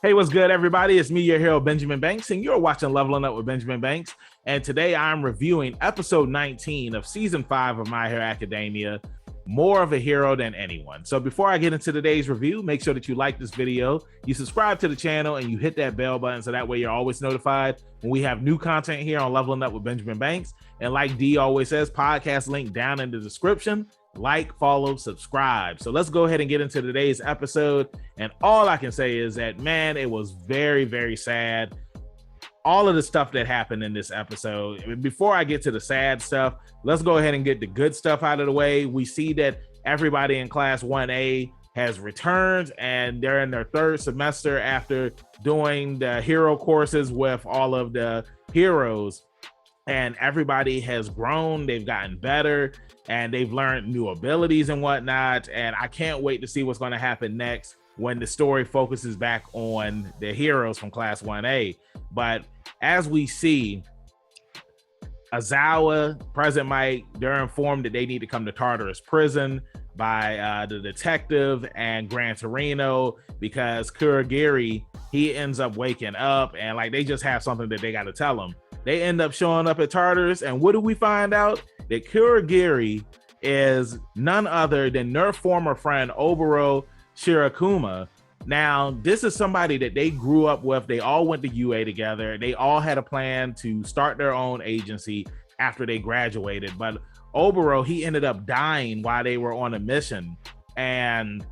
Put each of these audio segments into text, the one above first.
Hey, what's good, everybody? It's me, your hero, Benjamin Banks, and you're watching Leveling Up with Benjamin Banks. And today I'm reviewing episode 19 of season 5 of My Hero Academia, More of a Hero Than Anyone. So before I get into today's review, make sure that you like this video, you subscribe to the channel, and you hit that bell button so that way you're always notified when we have new content here on Leveling Up with Benjamin Banks. And like D always says, podcast link down in the description. Like, follow, subscribe. So let's go ahead and get into today's episode. And all I can say is that, man, it was very, very sad. All of the stuff that happened in this episode. Before I get to the sad stuff, let's go ahead and get the good stuff out of the way. We see that everybody in class 1A has returned and they're in their third semester after doing the hero courses with all of the heroes. And everybody has grown, they've gotten better, and they've learned new abilities and whatnot. And I can't wait to see what's going to happen next when the story focuses back on the heroes from class 1A. But as we see, Aizawa, President Mike, they're informed that they need to come to Tartarus prison by the detective and Gran Torino, because Kurogiri, he ends up waking up and like they just have something that they got to tell him. They end up showing up at Tartarus, and what do we find out? That Kurogiri is none other than their former friend Oboro Shirakuma. Now, this is somebody that they grew up with. They all went to UA together. They all had a plan to start their own agency after they graduated. But Oboro, he ended up dying while they were on a mission. And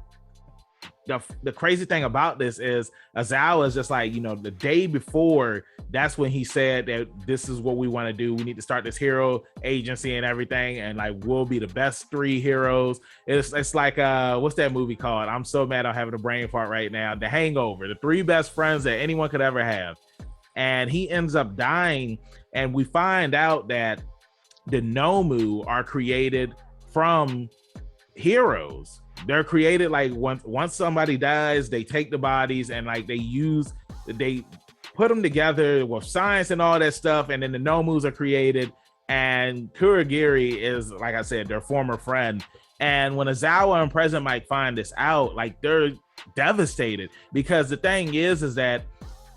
the crazy thing about this is Aizawa is just like, you know, the day before, that's when he said that this is what we want to do. We need to start this hero agency and everything. And like, we'll be the best 3 heroes. It's like, what's that movie called? I'm so mad I'm having a brain fart right now. The Hangover, the 3 best friends that anyone could ever have. And he ends up dying. And we find out that the Nomu are created from heroes. They're created like once somebody dies, they take the bodies and like they put them together with science and all that stuff, and then the Nomus are created. And Kurogiri is, like I said, their former friend. And when Aizawa and President Mike find this out, like they're devastated, because the thing is that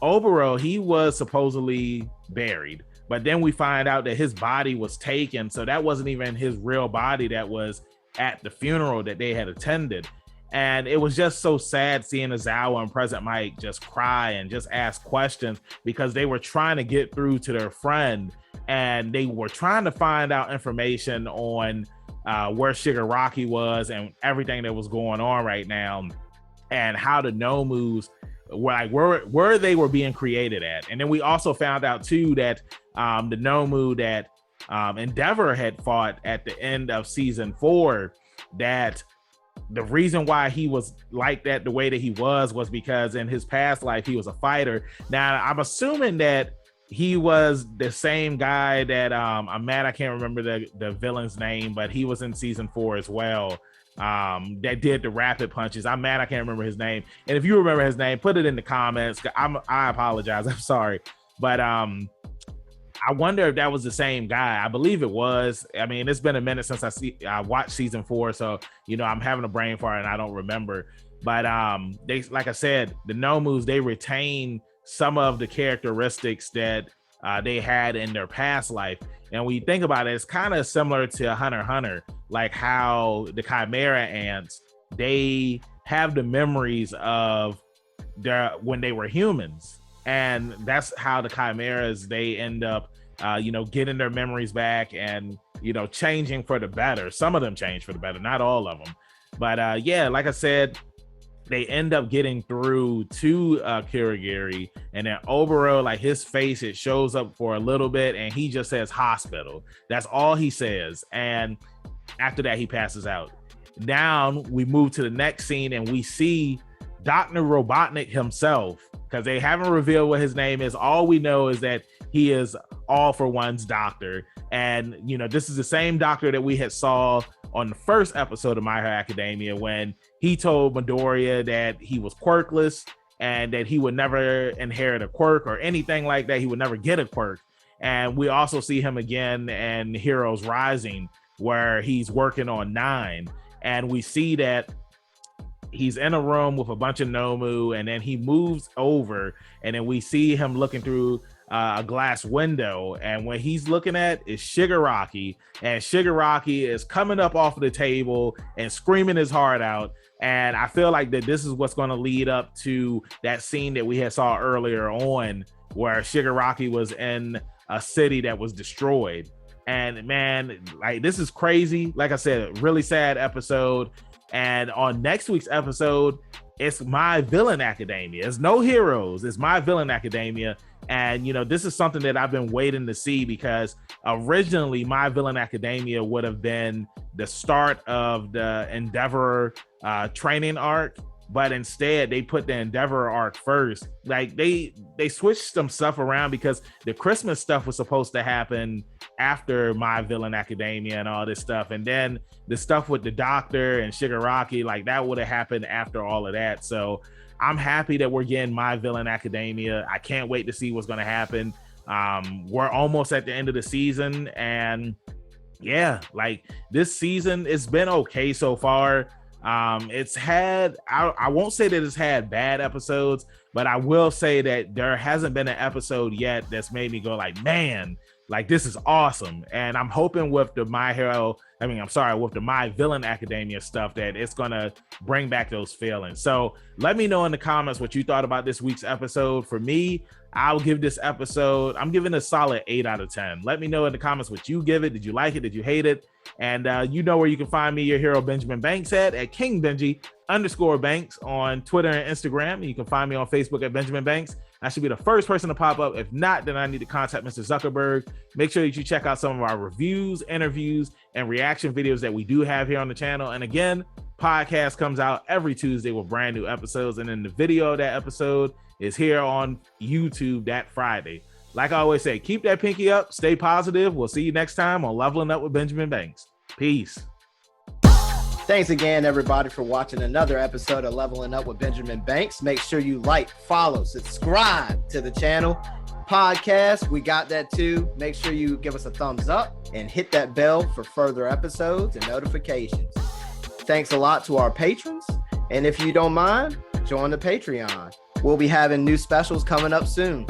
Oboro, he was supposedly buried, but then we find out that his body was taken, so that wasn't even his real body that was at the funeral that they had attended. And it was just so sad seeing Aizawa and President Mike just cry and just ask questions, because they were trying to get through to their friend, and they were trying to find out information on where Shigaraki was and everything that was going on right now, and how the Nomus where they were being created at. And then we also found out too that the Nomu that Endeavor had fought at the end of season 4, that the reason why he was like that the way that he was because in his past life he was a fighter. Now I'm assuming that he was the same guy that I'm mad I can't remember the villain's name, but he was in season 4 as well, that did the rapid punches. I'm mad I can't remember his name, and if you remember his name, put it in the comments. I apologize, I'm sorry, but I wonder if that was the same guy. I believe it was. I mean, it's been a minute since I watched season 4, so you know I'm having a brain fart and I don't remember. But they, like I said, the Nomus, they retain some of the characteristics that they had in their past life. And when you think about it, it's kind of similar to Hunter x Hunter, like how the Chimera ants, they have the memories of when they were humans. And that's how the Chimeras, they end up, getting their memories back and, changing for the better. Some of them change for the better, not all of them. But yeah, like I said, they end up getting through to Kurogiri, and then Oboro, like his face, it shows up for a little bit and he just says hospital. That's all he says. And after that, he passes out. Now we move to the next scene and we see Dr. Robotnik himself, because they haven't revealed what his name is. All we know is that he is All for One's doctor. And, this is the same doctor that we had saw on the first episode of My Hero Academia, when he told Midoriya that he was quirkless and that he would never inherit a quirk or anything like that. He would never get a quirk. And we also see him again in Heroes Rising, where he's working on 9. And we see that he's in a room with a bunch of Nomu, and then he moves over, and then we see him looking through a glass window, and what he's looking at is Shigaraki, and Shigaraki is coming up off of the table and screaming his heart out. And I feel like that this is what's going to lead up to that scene that we had saw earlier on, where Shigaraki was in a city that was destroyed. And man, like, this is crazy. Like I said, really sad episode. And on next week's episode, it's My Villain Academia. It's no heroes. It's My Villain Academia. And, you know, this is something that I've been waiting to see, because originally My Villain Academia would have been the start of the Endeavor training arc. But instead, they put the Endeavor arc first. Like, they switched some stuff around, because the Christmas stuff was supposed to happen after My Villain Academia and all this stuff. And then the stuff with the Doctor and Shigaraki, like, that would have happened after all of that. So I'm happy that we're getting My Villain Academia. I can't wait to see what's going to happen. We're almost at the end of the season. And yeah, like, this season, it's been okay so far. It's had, I won't say that it's had bad episodes, but I will say that there hasn't been an episode yet that's made me go like, man, like, this is awesome. And I'm hoping with the with the My Villain Academia stuff, that it's gonna bring back those feelings. So let me know in the comments what you thought about this week's episode. For me, I'll give this episode, I'm giving a solid 8 out of 10. Let me know in the comments what you give it. Did you like it? Did you hate it? And you know where you can find me, your hero Benjamin Banks, at @KingBenji_Banks on Twitter and Instagram. You can find me on Facebook at Benjamin Banks. I should be the first person to pop up. If not, then I need to contact Mr. Zuckerberg. Make sure that you check out some of our reviews, interviews, and reaction videos that we do have here on the channel. And again, podcast comes out every Tuesday with brand new episodes. And then the video of that episode is here on YouTube that Friday. Like I always say, keep that pinky up, stay positive. We'll see you next time on Leveling Up with Benjamin Banks. Peace. Thanks again, everybody, for watching another episode of Leveling Up with Benjamin Banks. Make sure you like, follow, subscribe to the channel. Podcast, we got that too. Make sure you give us a thumbs up and hit that bell for further episodes and notifications. Thanks a lot to our patrons. And if you don't mind, join the Patreon. We'll be having new specials coming up soon.